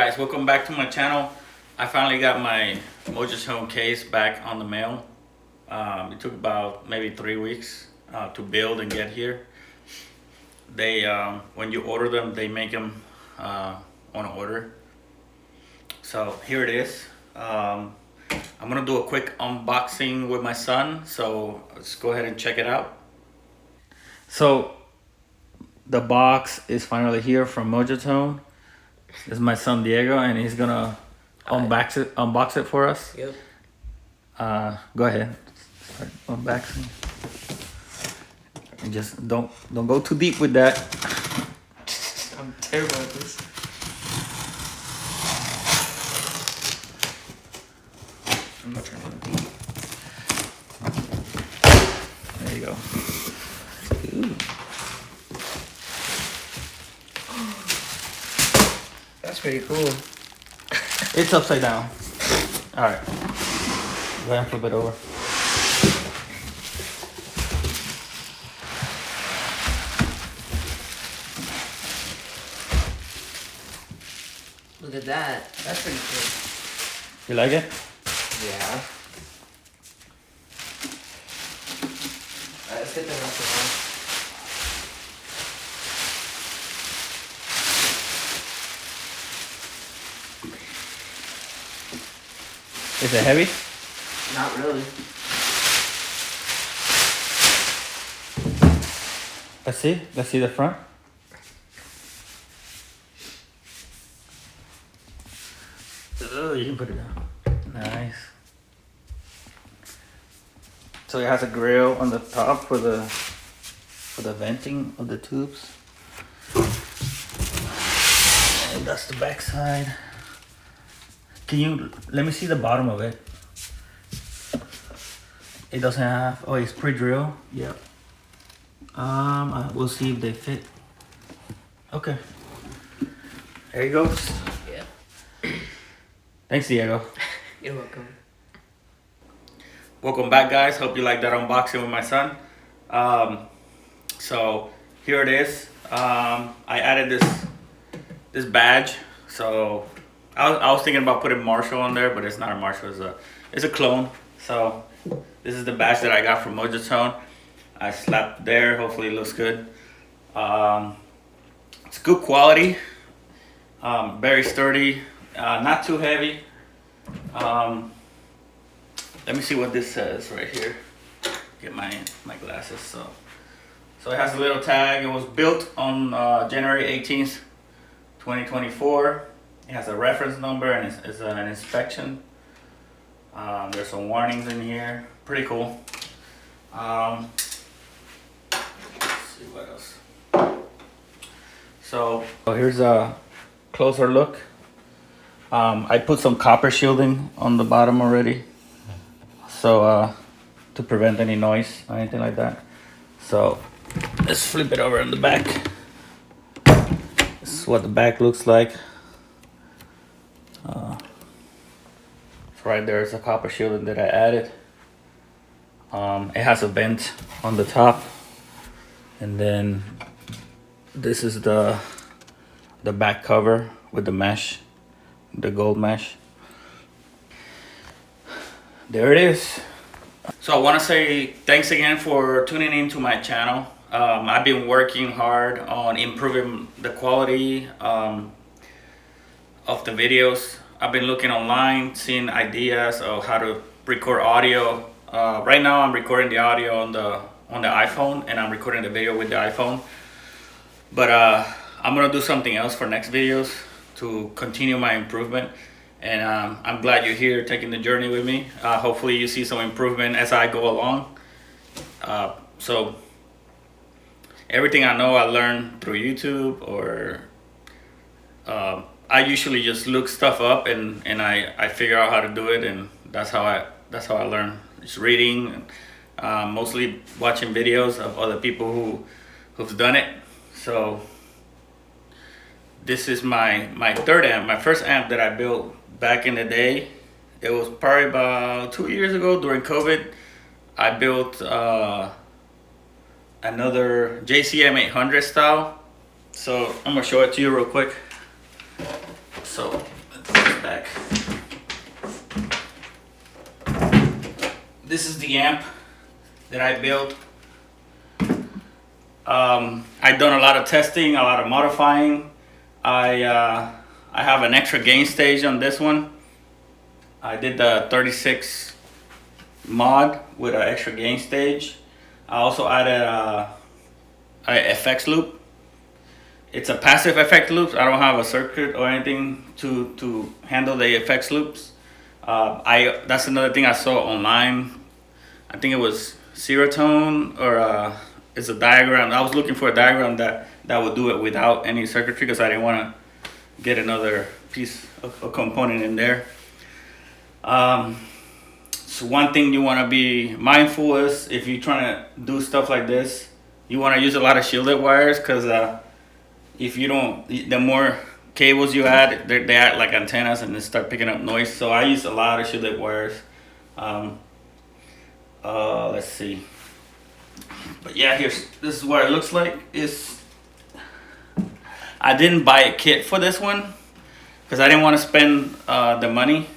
guys, welcome back to my channel. I finally got my Mojotone case back on the mail. It took about maybe 3 weeks to build and get here. They when you order them, they make them on order. So here it is. I'm gonna do a quick unboxing with my son, so let's go ahead and check it out. So the box is finally here from Mojotone. This is my son Diego, and he's gonna unbox it for us. Yep. Go ahead, start unboxing. And just don't go too deep with that. I'm terrible at this. I'm not trying to go deep. There you go. Ooh. That's pretty cool. It's upside down. All right. Go ahead and flip it over. Look at that. That's pretty cool. You like it? Yeah. Alright, let's get that off the wall. Is it heavy? Not really. Let's see the front. Oh, you can put it down. Nice. So it has a grill on the top for the venting of the tubes. And that's the back side. Can you let me see the bottom of it? It doesn't have. Oh, it's pre-drill. Yep. We'll see if they fit. Okay. There he goes. Yeah. Thanks, Diego. You're welcome. Welcome back, guys. Hope you like that unboxing with my son. So here it is. I added this badge. So I was thinking about putting Marshall on there, but it's not a Marshall. It's a Klon. So this is the badge that I got from Mojotone. I slapped there. Hopefully it looks good. It's good quality. Very sturdy. Not too heavy. Let me see what this says right here. Get my glasses. So it has a little tag. It was built on January 18th, 2024. It has a reference number and it's an inspection. There's some warnings in here. Pretty cool. Let's see what else. So here's a closer look. I put some copper shielding on the bottom already, so to prevent any noise or anything like that. So let's flip it over on the back. This is what the back looks like. So right there is a copper shielding that I added. It has a vent on the top, and then this is the back cover with the mesh, the gold mesh. There it is. So I want to say thanks again for tuning in to my channel. I've been working hard on improving the quality of the videos. I've been looking online, seeing ideas of how to record audio. Right now I'm recording the audio on the iPhone, and I'm recording the video with the iPhone. But I'm gonna do something else for next videos to continue my improvement. And I'm glad you're here taking the journey with me. Hopefully you see some improvement as I go along. So everything I know I learned through YouTube, or I usually just look stuff up and I figure out how to do it, and that's how I learn. Just reading, mostly watching videos of other people who've done it. So this is my third amp, my first amp that I built back in the day. It was probably about 2 years ago during COVID. I built another JCM 800 style. So I'm gonna show it to you real quick. So this is the amp that I built. I've done a lot of testing, a lot of modifying. I have an extra gain stage on this one. I did the 36 mod with an extra gain stage. I also added a FX loop. It's a passive effect loop. I don't have a circuit or anything to handle the effects loops. That's another thing I saw online. I think it was Mojotone, or it's a diagram. I was looking for a diagram that would do it without any circuitry, because I didn't want to get another piece of a component in there. So one thing you want to be mindful is, if you're trying to do stuff like this, you want to use a lot of shielded wires, because if you don't, the more cables you add, they act like antennas and they start picking up noise. So I use a lot of shielded wires. Let's see. But yeah, this is what it looks like. I didn't buy a kit for this one because I didn't want to spend the money.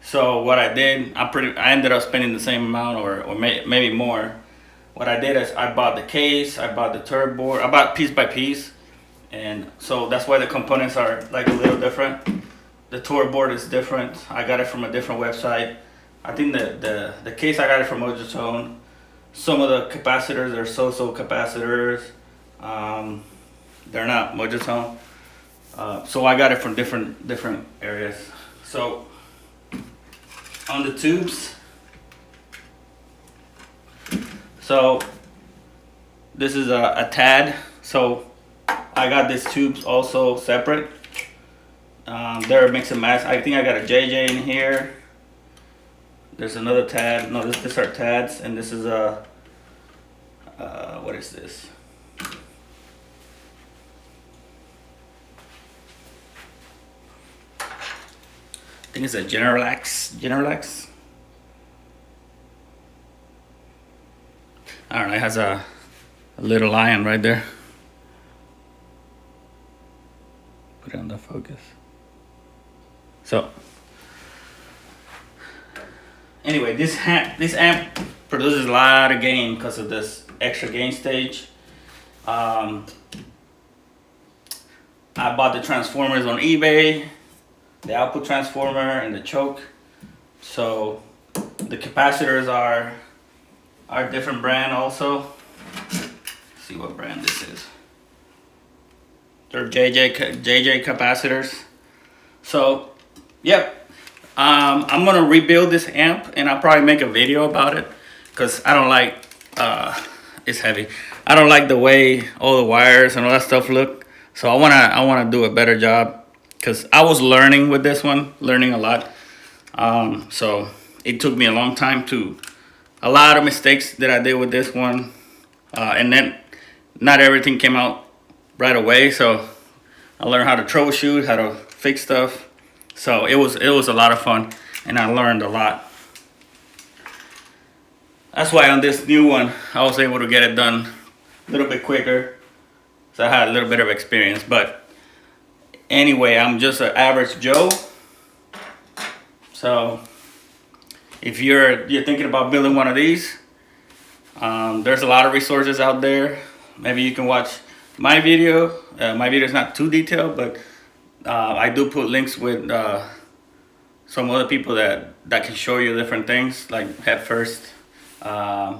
So what I did, I ended up spending the same amount, or maybe more. What I did is I bought the case, I bought the turbo board, I bought piece by piece, and so that's why the components are like a little different. The turbo board is different. I got it from a different website. I think the case, I got it from Mojotone. Some of the capacitors are so capacitors. They're not Mojotone. So I got it from different areas. So on the tubes, so this is a TAD. So I got these tubes also separate. They're a mix and match. I think I got a JJ in here. There's another TAD. No, these are TADs, and this is a what is this? I think it's a Generax. I don't know, it has a little lion right there. Put it on the focus. So anyway, this amp produces a lot of gain because of this extra gain stage. I bought the transformers on eBay, the output transformer and the choke. So the capacitors are a different brand also. Let's see what brand this is. They're JJ capacitors. So yep. I'm gonna rebuild this amp, and I'll probably make a video about it, because I don't like, it's heavy. I don't like the way all the wires and all that stuff look. So I wanna do a better job, because I was learning with this one, learning a lot. So it took me a long time a lot of mistakes that I did with this one, and then not everything came out right away. So I learned how to troubleshoot, how to fix stuff. So it was a lot of fun, and I learned a lot. That's why on this new one, I was able to get it done a little bit quicker. So I had a little bit of experience. But anyway, I'm just an average Joe. So if you're thinking about building one of these, there's a lot of resources out there. Maybe you can watch my video. My video is not too detailed, but I do put links with some other people that can show you different things, like Head First. I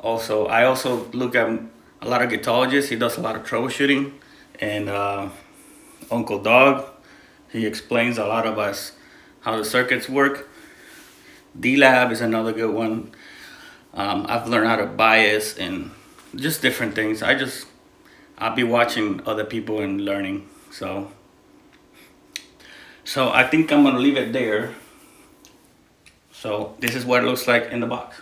also look at a lot of guitologists. He does a lot of troubleshooting, and Uncle Dog, he explains a lot of us how the circuits work. D-Lab is another good one. I've learned how to bias and just different things. I'll be watching other people and learning. So I think I'm gonna leave it there. So this is what it looks like in the box.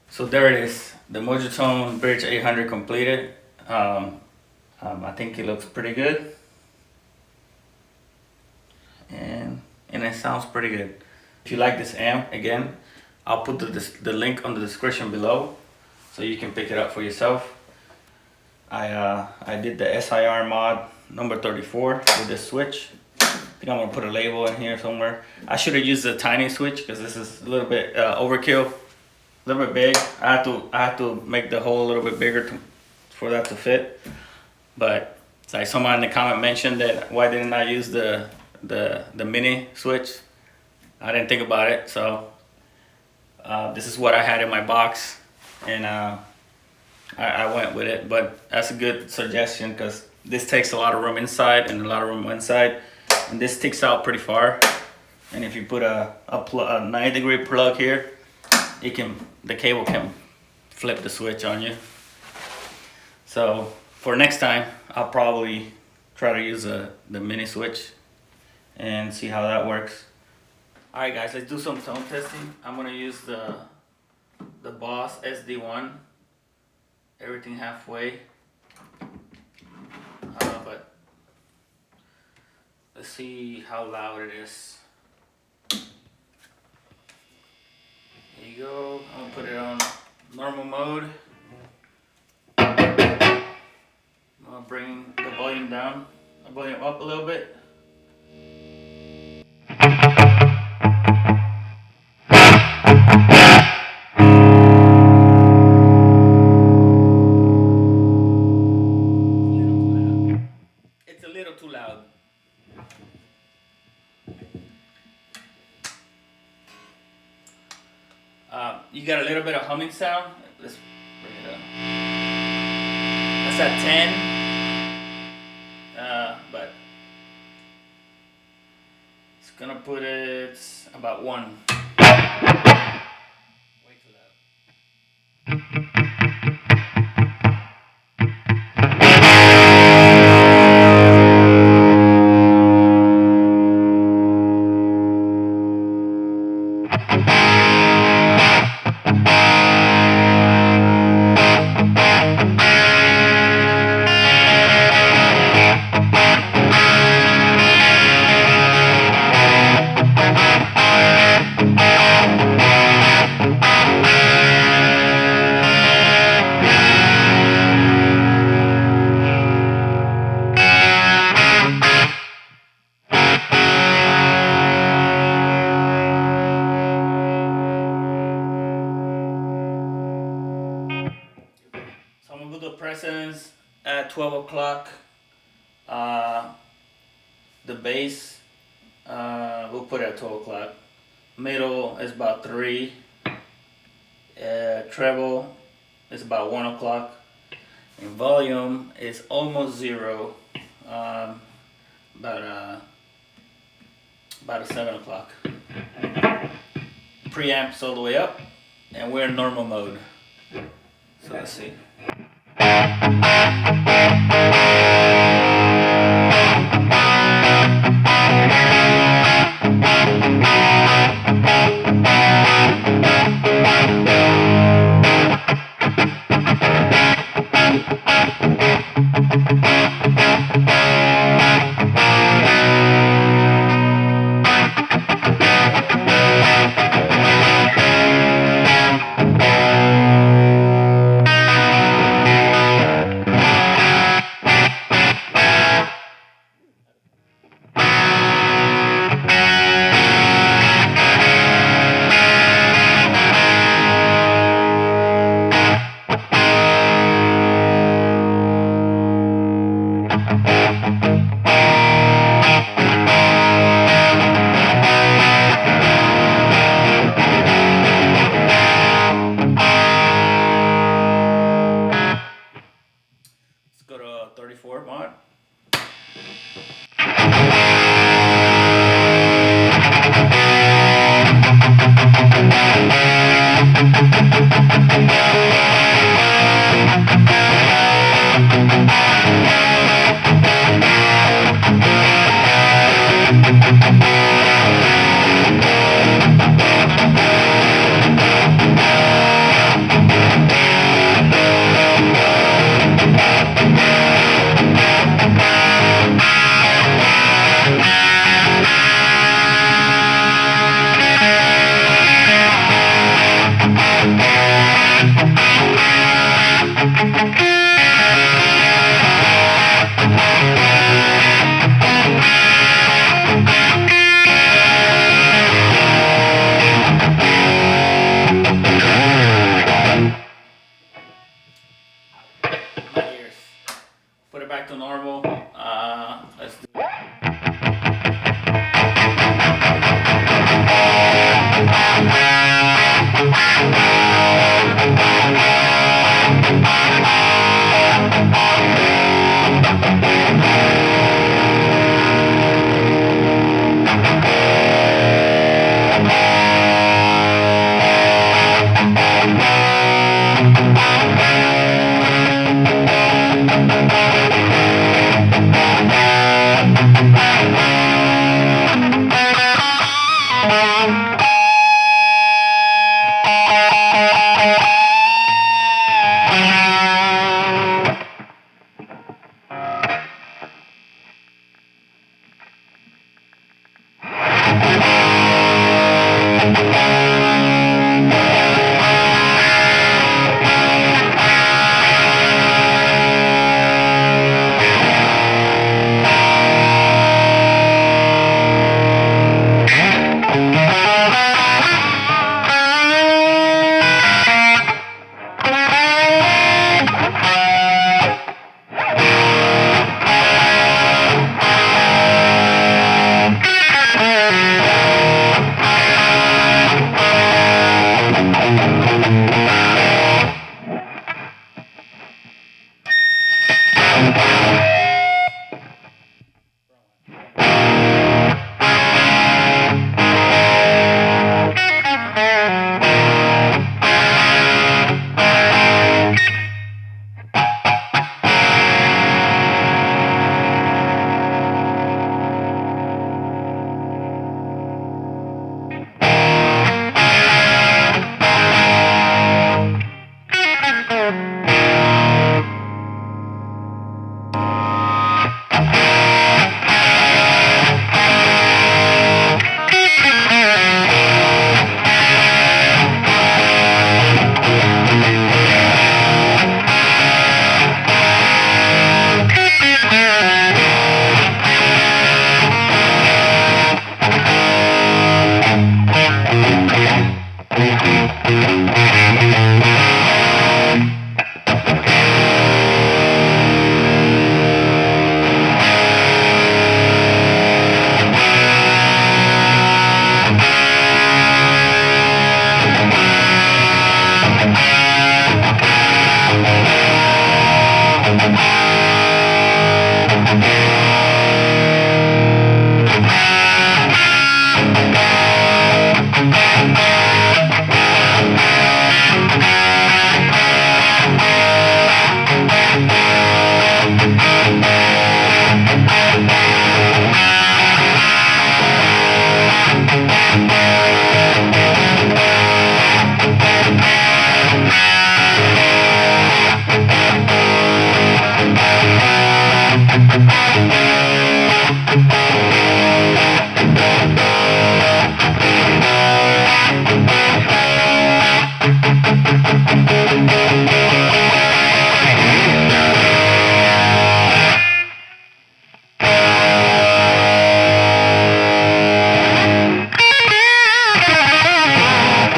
So there it is, the Mojotone Bridge 800 completed. I think it looks pretty good, and it sounds pretty good. If you like this amp, again, I'll put the link on the description below, so you can pick it up for yourself. I did the SIR mod number 34 with this switch. think I'm gonna put a label in here somewhere. I should have used a tiny switch because this is a little bit overkill, a little bit big. I have to make the hole a little bit bigger for that to fit. But it's like someone in the comment mentioned that why didn't I use the mini switch? I didn't think about it, so this is what I had in my box, and I went with it. But that's a good suggestion because this takes a lot of room inside and a lot of room inside, and this sticks out pretty far. And if you put a 90-degree plug here, the cable can flip the switch on you. So for next time, I'll probably try to use the mini switch and see how that works. Alright guys, let's do some tone testing. I'm gonna use the Boss SD1, everything halfway. But let's see how loud it is. There you go. I'm gonna put it on normal mode. I'm gonna bring the volume down, the volume up a little bit. It's a little too loud. You got a little bit of humming sound. Let's bring it up. That's at 10. But it's gonna put it about 1. Way too loud. So I'm gonna do the presence at 12 o'clock. The bass, we'll put it at 12 o'clock. Middle is about 3. Treble is about 1 o'clock. And volume is almost 0. About 7 o'clock. Preamps all the way up, and we're in normal mode. So let's see.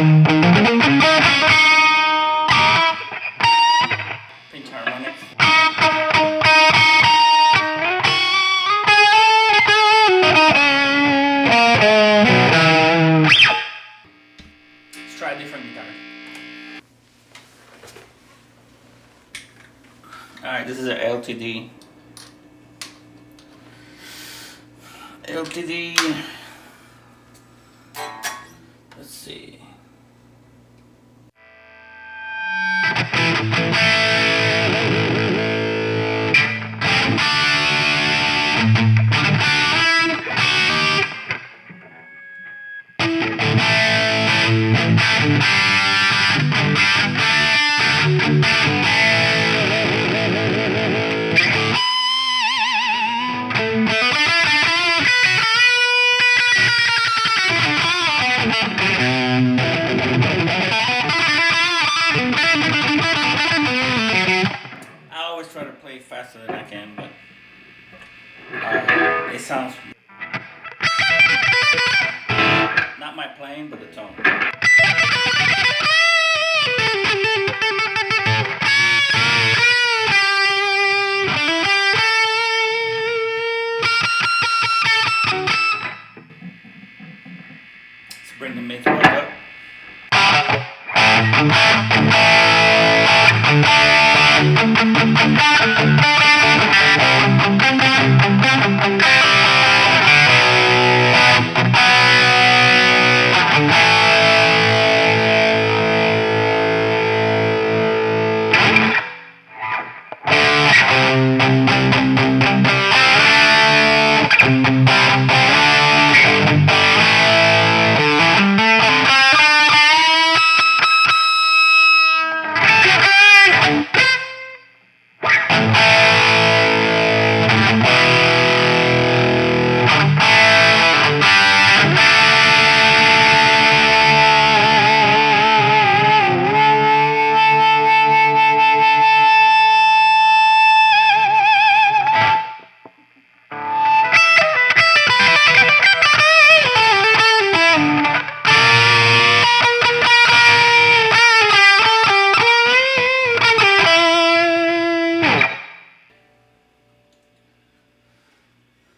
Pinch harmonics. Let's try a different guitar. Alright, this is an LTD. Let's see. I always try to play faster than I can, but it sounds not my playing, but the tone. Let's bring the mids back up.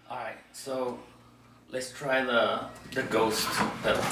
Alright, so let's try the ghost pedal.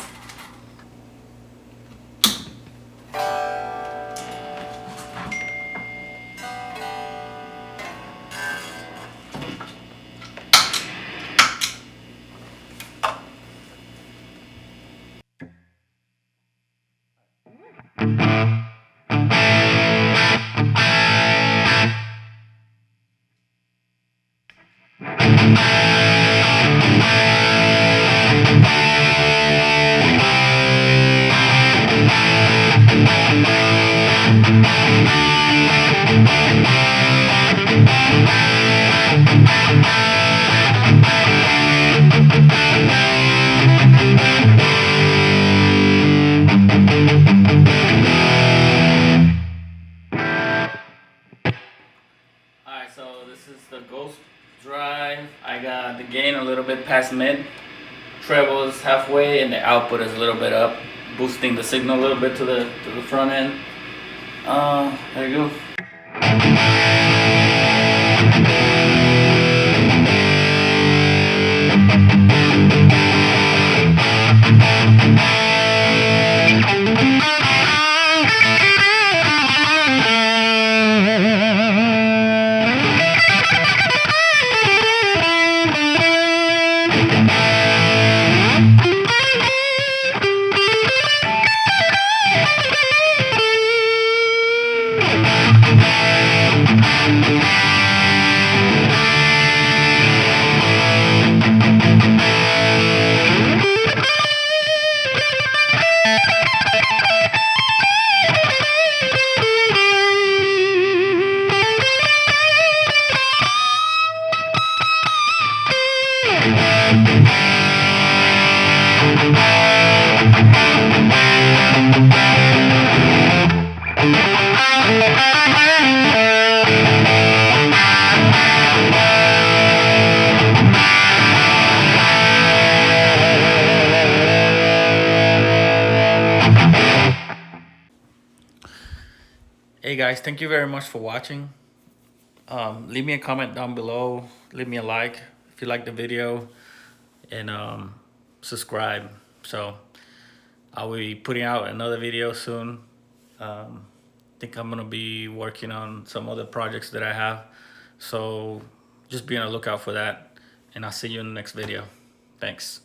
Alright, so this is the ghost drive. I got the gain a little bit past mid, treble is halfway, and the output is a little bit up, boosting the signal a little bit to the front end. There you go. Hey guys, thank you very much for watching. Leave me a comment down below. Leave me a like if you like the video, and subscribe. So I will be putting out another video soon. I think I'm gonna be working on some other projects that I have. So just be on the lookout for that, and I'll see you in the next video. Thanks.